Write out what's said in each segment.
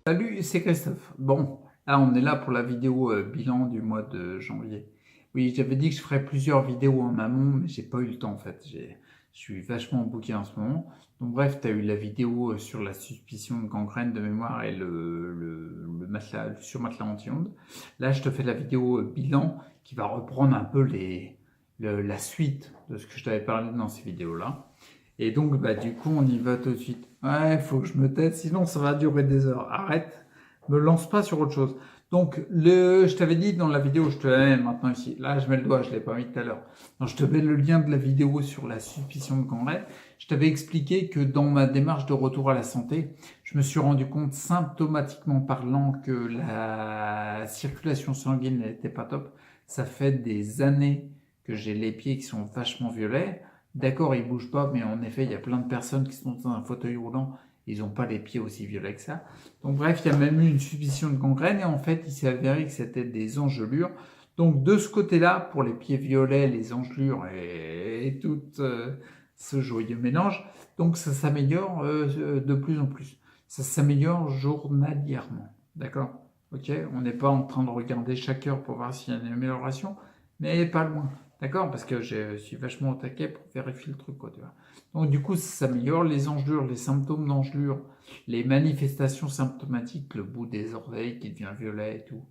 Salut, c'est Christophe. Bon, là on est là pour la vidéo bilan du mois de janvier. Oui, j'avais dit que je ferais plusieurs vidéos en amont, mais j'ai pas eu le temps en fait. Je suis vachement booké en ce moment. Donc bref, tu as eu la vidéo sur la suspicion de gangrène de mémoire et le matelas, le surmatelas anti-ondes. Là, je te fais la vidéo bilan qui va reprendre un peu la suite de ce que je t'avais parlé dans ces vidéos-là. Et donc, bah, du coup, on y va tout de suite. Ouais, faut que je me teste, sinon ça va durer des heures. Arrête, me lance pas sur autre chose. Donc, je t'avais dit dans la vidéo, je te la mets maintenant ici. Là, je mets le doigt, je l'ai pas mis tout à l'heure. Donc, je te mets le lien de la vidéo sur la suspicion de gangrène. Je t'avais expliqué que dans ma démarche de retour à la santé, je me suis rendu compte symptomatiquement parlant que la circulation sanguine n'était pas top. Ça fait des années que j'ai les pieds qui sont vachement violets. D'accord, ils bougent pas, mais en effet, il y a plein de personnes qui sont dans un fauteuil roulant, ils n'ont pas les pieds aussi violets que ça. Donc bref, il y a même eu une suspicion de gangrène, et en fait, il s'est avéré que c'était des engelures. Donc de ce côté-là, pour les pieds violets, les engelures et tout ce joyeux mélange, donc ça s'améliore de plus en plus. Ça s'améliore journalièrement, d'accord? Ok, on n'est pas en train de regarder chaque heure pour voir s'il y a une amélioration, mais pas loin. D'accord? Parce que je suis vachement au taquet pour vérifier le truc, quoi, tu vois. Donc, du coup, ça s'améliore. Les engelures, les symptômes d'engelure, les manifestations symptomatiques, le bout des oreilles qui devient violet et tout.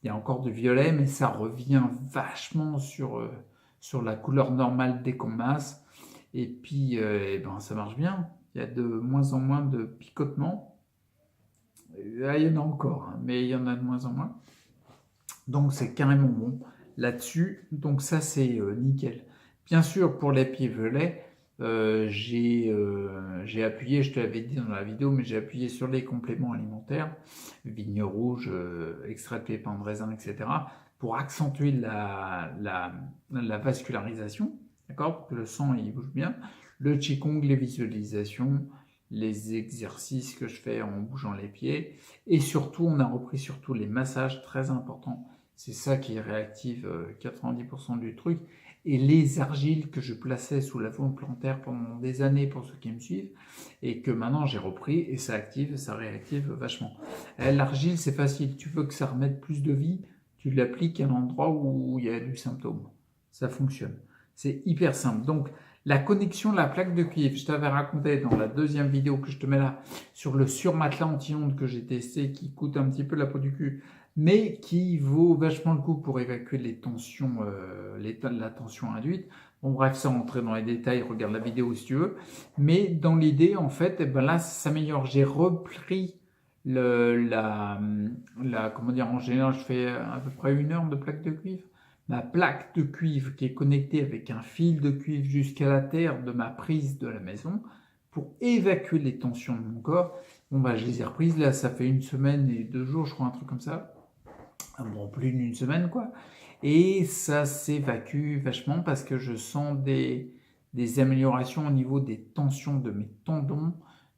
Il y a encore du violet, mais ça revient vachement sur la couleur normale dès qu'on masse. Et puis, eh ben, ça marche bien. Il y a de moins en moins de picotements. Là, il y en a encore, hein, mais il y en a de moins en moins. Donc c'est carrément bon là-dessus. Donc ça c'est nickel. Bien sûr pour les pieds velets, j'ai appuyé, je te l'avais dit dans la vidéo, mais j'ai appuyé sur les compléments alimentaires, vigne rouge, extrait de pépins de raisin, etc. pour accentuer la vascularisation, d'accord, pour que le sang il bouge bien. Le Qigong, les visualisations, les exercices que je fais en bougeant les pieds. Et surtout, on a repris surtout les massages, très importants. C'est ça qui réactive 90% du truc. Et les argiles que je plaçais sous la faune plantaire pendant des années pour ceux qui me suivent, et que maintenant j'ai repris, et ça active, ça réactive vachement. L'argile, c'est facile. Tu veux que ça remette plus de vie, tu l'appliques à l'endroit où il y a du symptôme. Ça fonctionne. C'est hyper simple. Donc, la connexion de la plaque de cuivre, je t'avais raconté dans la deuxième vidéo que je te mets là, sur le surmatelas anti-ondes que j'ai testé, qui coûte un petit peu la peau du cul, mais qui vaut vachement le coup pour évacuer les tensions, la tension induite. Bon bref, sans rentrer dans les détails, regarde la vidéo si tu veux. Mais dans l'idée, en fait, eh ben là, ça s'améliore. J'ai repris comment dire, en général, je fais à peu près 1 heure de plaque de cuivre. Ma plaque de cuivre qui est connectée avec un fil de cuivre jusqu'à la terre de ma prise de la maison pour évacuer les tensions de mon corps. Bon, bah, je les ai reprises. Là, ça fait 1 semaine et 2 jours, je crois, un truc comme ça. Bon, plus d'une semaine, quoi. Et ça s'évacue vachement parce que je sens des améliorations au niveau des tensions de mes tendons,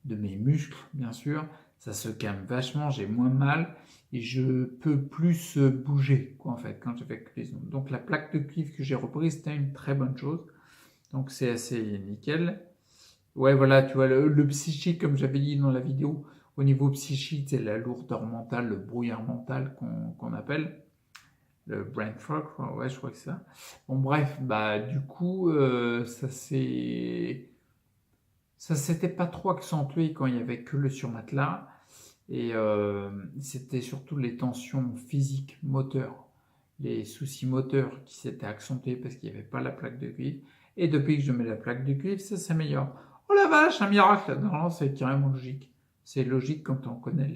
de mes muscles, bien sûr. Ça se calme vachement, j'ai moins mal et je peux plus bouger, quoi, en fait, quand j'évacue les ondes. Donc, la plaque de cuivre que j'ai reprise, c'était une très bonne chose. Donc, c'est assez nickel. Ouais, voilà, tu vois, le psychique, comme j'avais dit dans la vidéo, au niveau psychique, c'est la lourdeur mentale, le brouillard mental qu'on appelle, le brain fog, ouais, je crois que c'est ça. Bon, bref, bah, du coup, ça s'était pas trop accentué quand il y avait que le surmatelas, et c'était surtout les tensions physiques, moteurs, les soucis moteurs qui s'étaient accentués parce qu'il n'y avait pas la plaque de cuivre, et depuis que je mets la plaque de cuivre, ça s'améliore. Oh la vache, un miracle! Non, c'est carrément logique. C'est logique quand on connaît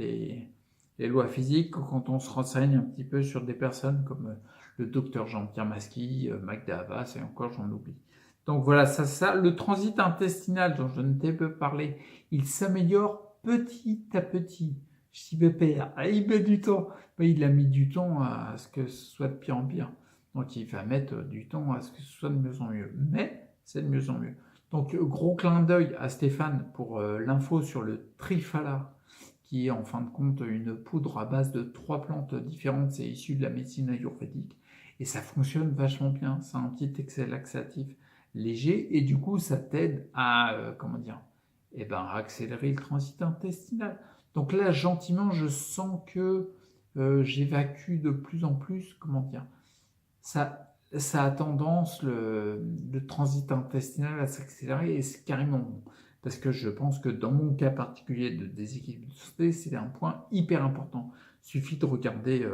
les lois physiques, quand on se renseigne un petit peu sur des personnes comme le docteur Jean-Pierre Masqui, Magda Havas, et encore j'en oublie. Donc voilà, le transit intestinal dont je ne t'ai pas parlé, il s'améliore petit à petit. Je dis, pépère, il met du temps. Mais il a mis du temps à ce que ce soit de pire en pire. Donc il va mettre du temps à ce que ce soit de mieux en mieux. Mais c'est de mieux en mieux. Donc gros clin d'œil à Stéphane pour l'info sur le Trifala, qui est en fin de compte une poudre à base de 3 plantes différentes. C'est issu de la médecine ayurvédique. Et ça fonctionne vachement bien. C'est un petit excès laxatif léger. Et du coup, ça t'aide à, comment dire, eh ben, accélérer le transit intestinal. Donc là, gentiment, je sens que j'évacue de plus en plus, comment dire, ça a tendance, le transit intestinal à s'accélérer et c'est carrément bon. Parce que je pense que dans mon cas particulier de déséquilibre de santé, c'est un point hyper important. Il suffit de regarder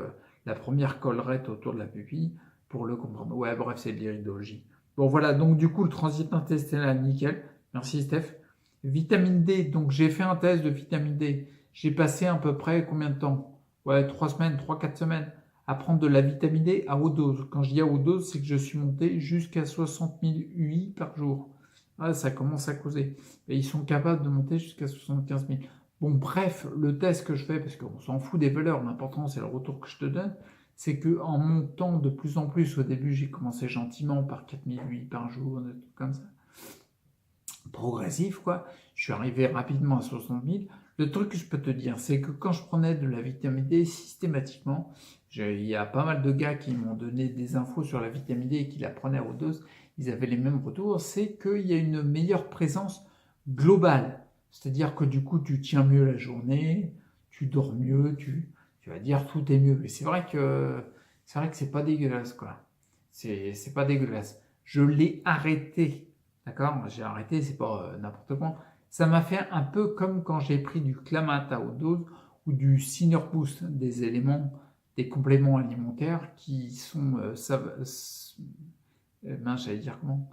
la première collerette autour de la pupille pour le comprendre. Ouais, bref, c'est de l'iridologie. Bon, voilà, donc du coup, le transit intestinal, nickel. Merci, Steph. Vitamine D, donc j'ai fait un test de vitamine D. J'ai passé à peu près combien de temps? Ouais, 3 semaines, 3, 4 semaines à prendre de la vitamine D à haute dose. Quand je dis à haute dose, c'est que je suis monté jusqu'à 60 000 UI par jour. Ah, ça commence à causer. Et ils sont capables de monter jusqu'à 75 000. Bon, bref, le test que je fais, parce qu'on s'en fout des valeurs, l'important c'est le retour que je te donne, c'est que en montant de plus en plus, au début j'ai commencé gentiment par 4 000 UI par jour, des trucs comme ça, progressif quoi, je suis arrivé rapidement à 60 000. Le truc que je peux te dire, c'est que quand je prenais de la vitamine D systématiquement, il y a pas mal de gars qui m'ont donné des infos sur la vitamine D et qui la prenaient à haute dose, ils avaient les mêmes retours, c'est qu'il y a une meilleure présence globale. C'est-à-dire que du coup, tu tiens mieux la journée, tu dors mieux, tu vas dire tout est mieux. Et c'est vrai que c'est pas dégueulasse, quoi. C'est pas dégueulasse. Je l'ai arrêté, d'accord? J'ai arrêté, c'est pas n'importe quoi. Ça m'a fait un peu comme quand j'ai pris du Clamat à haute dose ou du Senior Boost, des éléments, des compléments alimentaires qui sont j'allais dire comment?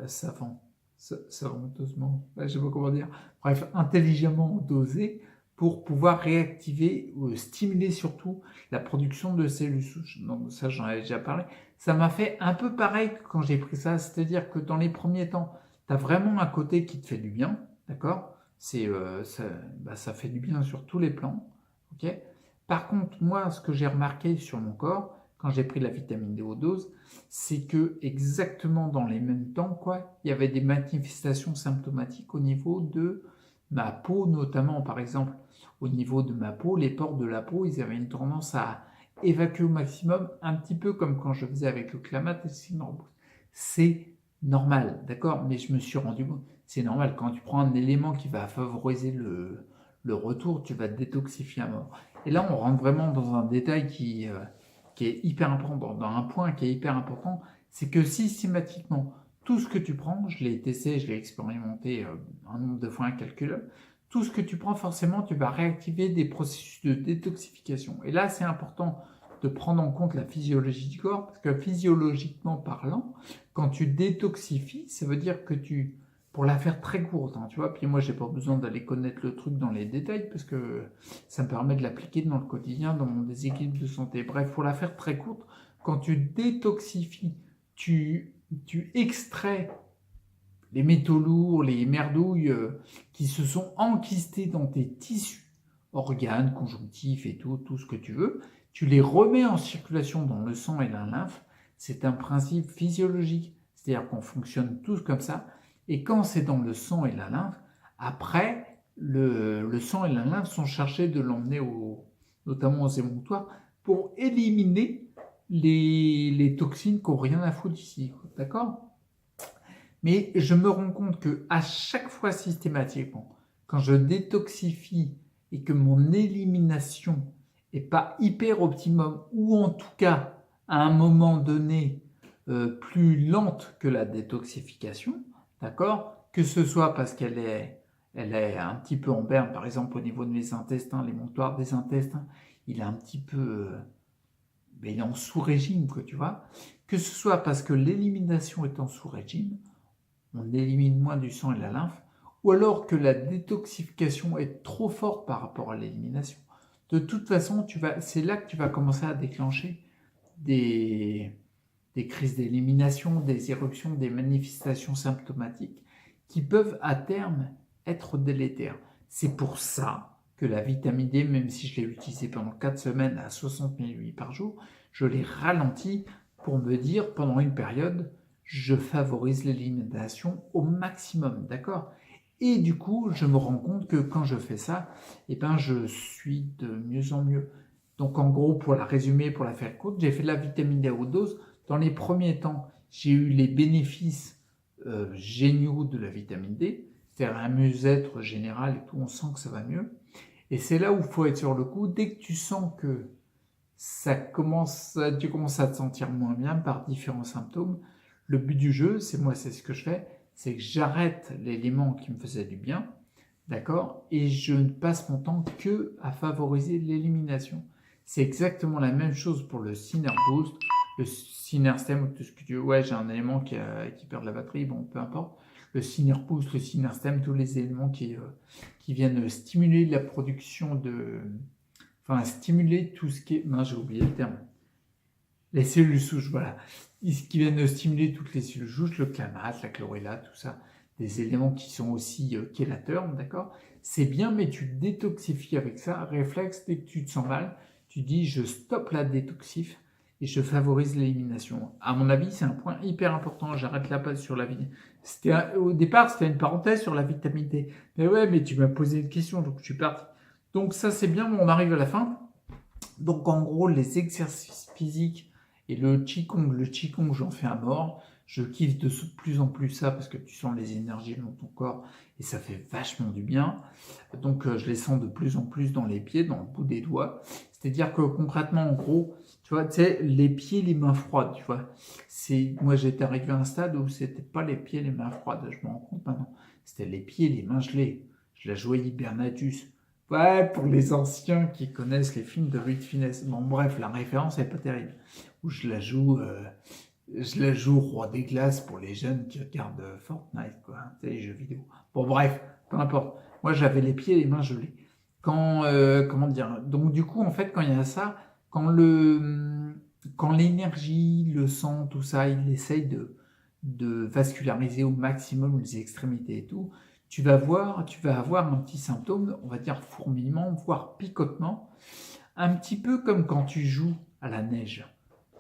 Savant, savanteusement, je sais pas comment dire, bref, intelligemment dosé pour pouvoir réactiver ou stimuler surtout la production de cellules souches. Donc ça, j'en avais déjà parlé. Ça m'a fait un peu pareil que quand j'ai pris ça, c'est-à-dire que dans les premiers temps, tu as vraiment un côté qui te fait du bien, d'accord? Ça fait du bien sur tous les plans, ok? Par contre, moi, ce que j'ai remarqué sur mon corps, quand j'ai pris de la vitamine D haute dose, c'est que exactement dans les mêmes temps, quoi, il y avait des manifestations symptomatiques au niveau de ma peau, notamment par exemple au niveau de ma peau, les pores de la peau, ils avaient une tendance à évacuer au maximum, un petit peu comme quand je faisais avec le Clamat et le Cinnamon. C'est normal, d'accord? Mais je me suis rendu compte, c'est normal, quand tu prends un élément qui va favoriser le retour, tu vas te détoxifier à mort. Et là, on rentre vraiment dans un détail qui est hyper important, dans un point qui est hyper important, c'est que systématiquement, tout ce que tu prends, je l'ai testé, je l'ai expérimenté un nombre de fois incalculable, tout ce que tu prends, forcément, tu vas réactiver des processus de détoxification. Et là, c'est important de prendre en compte la physiologie du corps, parce que physiologiquement parlant, quand tu détoxifies, ça veut dire que pour la faire très courte, hein, tu vois, puis moi j'ai pas besoin d'aller connaître le truc dans les détails, parce que ça me permet de l'appliquer dans le quotidien, dans mon déséquilibre de santé. Bref, pour la faire très courte, quand tu détoxifies, tu extrais les métaux lourds, les merdouilles qui se sont enquistés dans tes tissus, organes, conjonctifs et tout ce que tu veux, tu les remets en circulation dans le sang et la lymphe. C'est un principe physiologique, c'est-à-dire qu'on fonctionne tous comme ça. Et quand c'est dans le sang et la lymphe, après, le sang et la lymphe sont chargés de l'emmener notamment aux émonctoires pour éliminer les toxines qui n'ont rien à foutre ici. D'accord? Mais je me rends compte que à chaque fois systématiquement, quand je détoxifie et que mon élimination n'est pas hyper optimum, ou en tout cas à un moment donné plus lente que la détoxification, d'accord? Que ce soit parce elle est un petit peu en berne, par exemple au niveau de mes intestins, l'émonctoire des intestins, il est un petit peu, il est en sous-régime, quoi, tu vois? Que ce soit parce que l'élimination est en sous-régime, on élimine moins du sang et de la lymphe, ou alors que la détoxification est trop forte par rapport à l'élimination. De toute façon, c'est là que tu vas commencer à déclencher des crises d'élimination, des éruptions, des manifestations symptomatiques qui peuvent à terme être délétères. C'est pour ça que la vitamine D, même si je l'ai utilisée pendant 4 semaines à 60 000 UI par jour, je l'ai ralenti pour me dire pendant une période, je favorise l'élimination au maximum, d'accord? Et du coup, je me rends compte que quand je fais ça, je suis de mieux en mieux. Donc en gros, pour la résumer, pour la faire courte, j'ai fait de la vitamine D à haute dose. Dans les premiers temps, j'ai eu les bénéfices géniaux de la vitamine D, c'est-à-dire un mieux-être général et tout, on sent que ça va mieux. Et c'est là où il faut être sur le coup. Dès que tu sens que tu commences à te sentir moins bien par différents symptômes, le but du jeu, c'est ce que je fais, c'est que j'arrête l'élément qui me faisait du bien, d'accord? Et je ne passe mon temps que à favoriser l'élimination. C'est exactement la même chose pour le Sinner Boost, le Sinner Stem, tout ce que tu veux. Ouais, j'ai un élément qui perd la batterie, bon, peu importe. Le Sinner Boost, le Sinner Stem, tous les éléments qui viennent stimuler la production enfin, stimuler tout ce qui est... Non, j'ai oublié le terme. Les cellules souches, voilà. Qui viennent stimuler toutes les cellules souches, le clamate, la chlorella, tout ça. Des éléments qui sont aussi chélateurs, d'accord? C'est bien, mais tu détoxifies avec ça. Réflexe, dès que tu te sens mal, tu dis je stoppe la détoxif et je favorise l'élimination. À mon avis, c'est un point hyper important. J'arrête là sur la vie. Au départ, c'était une parenthèse sur la vitamine D. Mais ouais, mais tu m'as posé une question, donc je suis parti. Donc ça, c'est bien, on arrive à la fin. Donc en gros, les exercices physiques et le Qigong, j'en fais à mort. Je kiffe de plus en plus ça parce que tu sens les énergies dans ton corps et ça fait vachement du bien. Donc je les sens de plus en plus dans les pieds, dans le bout des doigts. C'est-à-dire que concrètement, en gros, tu vois, tu sais, les pieds, les mains froides, tu vois. Moi, j'étais arrivé à un stade où c'était pas les pieds, les mains froides, je me rends compte maintenant. C'était les pieds, les mains gelées. Je la jouais Hibernatus. Ouais, pour les anciens qui connaissent les films de Louis de Funès. Bon, bref, la référence n'est pas terrible. Où je la joue Roi des Glaces pour les jeunes qui regardent Fortnite, quoi. Tu sais, les jeux vidéo. Bon, bref, peu importe. Moi, j'avais les pieds et les mains gelées. Comment dire? Donc, du coup, en fait, quand il y a ça, quand l'énergie, le sang, tout ça, il essaye de vasculariser au maximum les extrémités et tout, tu vas avoir un petit symptôme, on va dire fourmillement, voire picotement, un petit peu comme quand tu joues à la neige,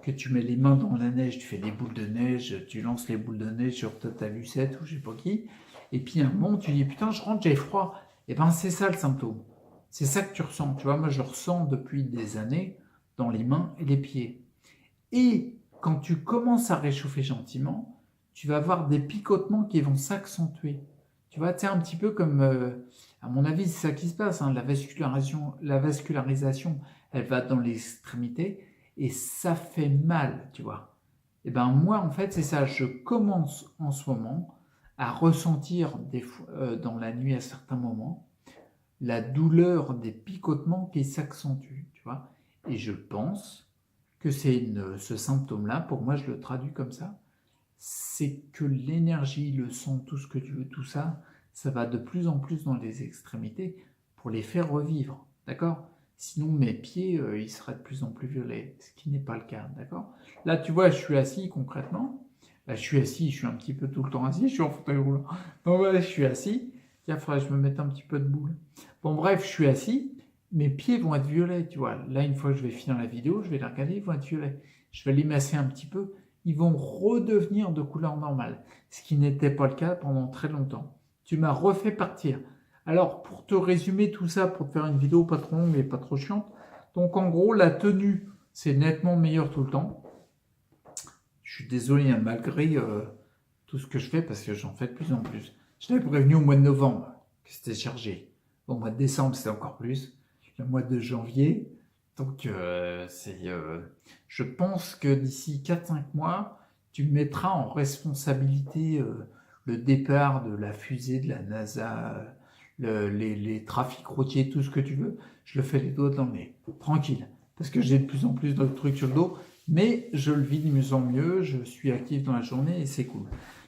que tu mets les mains dans la neige, tu fais des boules de neige, tu lances les boules de neige sur ta Lucette ou je sais pas qui, et puis à un moment tu dis putain je rentre, j'ai froid. Et ben c'est ça le symptôme. C'est ça que tu ressens. Tu vois, moi je ressens depuis des années dans les mains et les pieds. Et quand tu commences à réchauffer gentiment, tu vas avoir des picotements qui vont s'accentuer. Tu vois, c'est un petit peu comme, à mon avis, c'est ça qui se passe. Hein, la vascularisation, elle va dans l'extrémité et ça fait mal, tu vois. Et ben moi, en fait, c'est ça. Je commence en ce moment à ressentir dans la nuit à certains moments la douleur des picotements qui s'accentuent, tu vois. Et je pense que ce symptôme-là, pour moi, je le traduis comme ça, c'est que l'énergie, le sang, tout ce que tu veux, tout ça, ça va de plus en plus dans les extrémités pour les faire revivre, d'accord? Sinon, mes pieds, ils seraient de plus en plus violets, ce qui n'est pas le cas, d'accord? Là, tu vois, je suis assis concrètement. Là, je suis assis, je suis un petit peu tout le temps assis, je suis en fauteuil roulant. Donc, voilà, je suis assis. Tiens, il faudrait que je me mette un petit peu de boule. Bon, bref, je suis assis. Mes pieds vont être violets, tu vois. Là, une fois que je vais finir la vidéo, je vais les regarder, ils vont être violets. Je vais les masser un petit peu. Ils vont redevenir de couleur normale, ce qui n'était pas le cas pendant très longtemps. Tu m'as refait partir. Alors, pour te résumer tout ça, pour te faire une vidéo pas trop longue et pas trop chiante, donc en gros, la tenue, c'est nettement meilleur tout le temps. Je suis désolé, hein, malgré tout ce que je fais, parce que j'en fais de plus en plus. Je t'avais prévenu au mois de novembre que c'était chargé. Au mois de décembre, c'était encore plus. Le mois de janvier, donc je pense que d'ici 4-5 mois, tu mettras en responsabilité le départ de la fusée de la NASA, les trafics routiers, tout ce que tu veux. Je le fais les doigts dans le nez, tranquille, parce que j'ai de plus en plus de trucs sur le dos, mais je le vis de mieux en mieux, je suis actif dans la journée et c'est cool.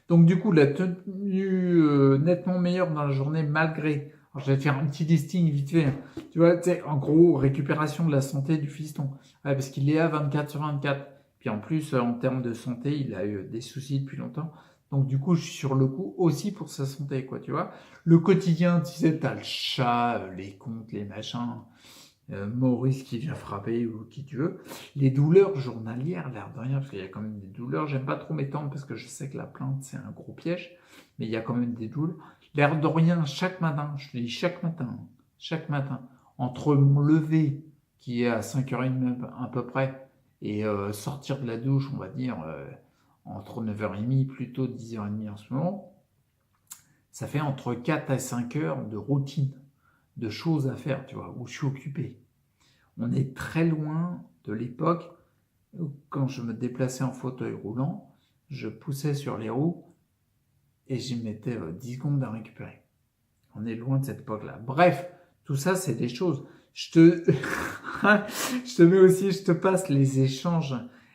Donc du coup, la tenue nettement meilleure dans la journée malgré... Alors, je vais te faire un petit listing vite fait. Tu vois, en gros, récupération de la santé du fiston. Ouais, parce qu'il est à 24 sur 24. Puis en plus, en termes de santé, il a eu des soucis depuis longtemps. Donc du coup, je suis sur le coup aussi pour sa santé, quoi, tu vois. Le quotidien, tu sais, t'as le chat, les comptes, les machins, Maurice qui vient frapper ou qui tu veux. Les douleurs journalières, l'air de rien, parce qu'il y a quand même des douleurs. J'aime pas trop m'étendre parce que je sais que la plainte, c'est un gros piège. Mais il y a quand même des douleurs. L'air de rien, chaque matin, je te dis chaque matin, entre mon lever, qui est à 5h30 à peu près, et sortir de la douche, on va dire, entre 9h30, plutôt 10h30 en ce moment, ça fait entre 4 à 5 heures de routine. de choses à faire, tu vois, où je suis occupé. On est très loin de l'époque où, quand je me déplaçais en fauteuil roulant, je poussais sur les roues et j'y mettais 10 secondes à récupérer. On est loin de cette époque-là. Bref, tout ça, c'est des choses. Je te mets aussi, je te passe les échanges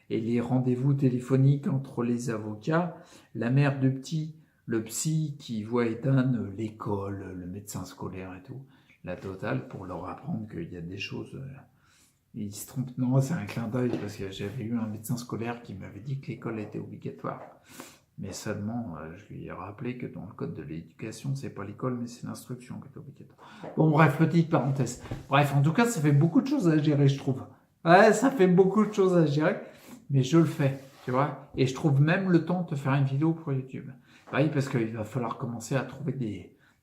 et les rendez-vous téléphoniques entre les avocats, la mère du petit, le psy qui voit Ethan, l'école, le médecin scolaire et tout, la totale, pour leur apprendre qu'il y a des choses. Ils se trompent. Non, c'est un clin d'œil parce que j'avais eu un médecin scolaire qui m'avait dit que l'école était obligatoire. Mais seulement, je lui ai rappelé que dans le code de l'éducation, c'est pas l'école, mais c'est l'instruction qui est obligatoire. Bon, bref, petite parenthèse. Bref, en tout cas, ça fait beaucoup de choses à gérer, je trouve. Ouais, ça fait beaucoup de choses à gérer, mais je le fais, tu vois. Et je trouve même le temps de faire une vidéo pour YouTube. Oui, parce qu'il va falloir commencer à trouver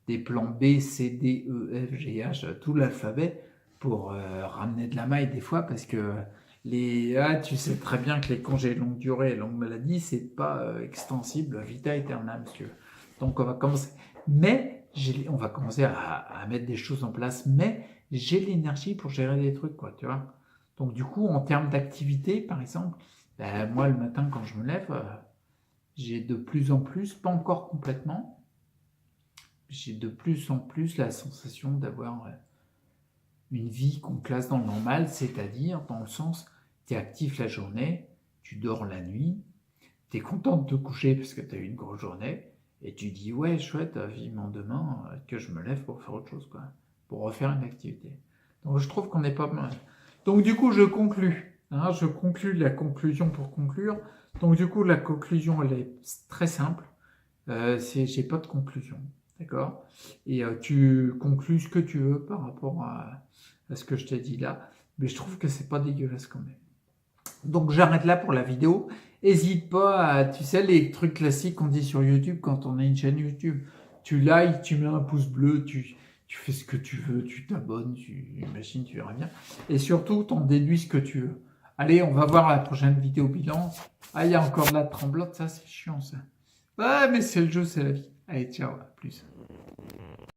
des plans B, C, D, E, F, G, H, tout l'alphabet pour ramener de la maille des fois, parce que tu sais très bien que les congés longue durée et longue maladie, c'est pas extensible à vita aeternam, monsieur. Donc on va commencer. Mais on va commencer à mettre des choses en place. Mais j'ai l'énergie pour gérer des trucs, quoi, tu vois. Donc du coup, en termes d'activité, par exemple, moi le matin quand je me lève, j'ai de plus en plus, pas encore complètement, j'ai de plus en plus la sensation d'avoir une vie qu'on classe dans le normal, c'est-à-dire dans le sens, tu es actif la journée, tu dors la nuit, tu es content de te coucher parce que tu as eu une grosse journée, et tu dis ouais, chouette, vivement demain que je me lève pour faire autre chose, quoi, pour refaire une activité. Donc je trouve qu'on est pas mal. Donc du coup, je conclus. Je conclus la conclusion pour conclure. Donc du coup, la conclusion, elle est très simple. J'ai pas de conclusion. D'accord? Et tu conclus ce que tu veux par rapport à ce que je t'ai dit là. Mais je trouve que c'est pas dégueulasse quand même. Donc j'arrête là pour la vidéo. Hésite pas à, tu sais, les trucs classiques qu'on dit sur YouTube quand on a une chaîne YouTube. Tu likes, tu mets un pouce bleu, tu fais ce que tu veux, tu t'abonnes, imagines, tu verras bien. Et surtout, t'en déduis ce que tu veux. Allez, on va voir la prochaine vidéo bilan. Ah, il y a encore de la tremblote, ça c'est chiant ça. Ouais, mais c'est le jeu, c'est la vie. Allez, ciao, à plus.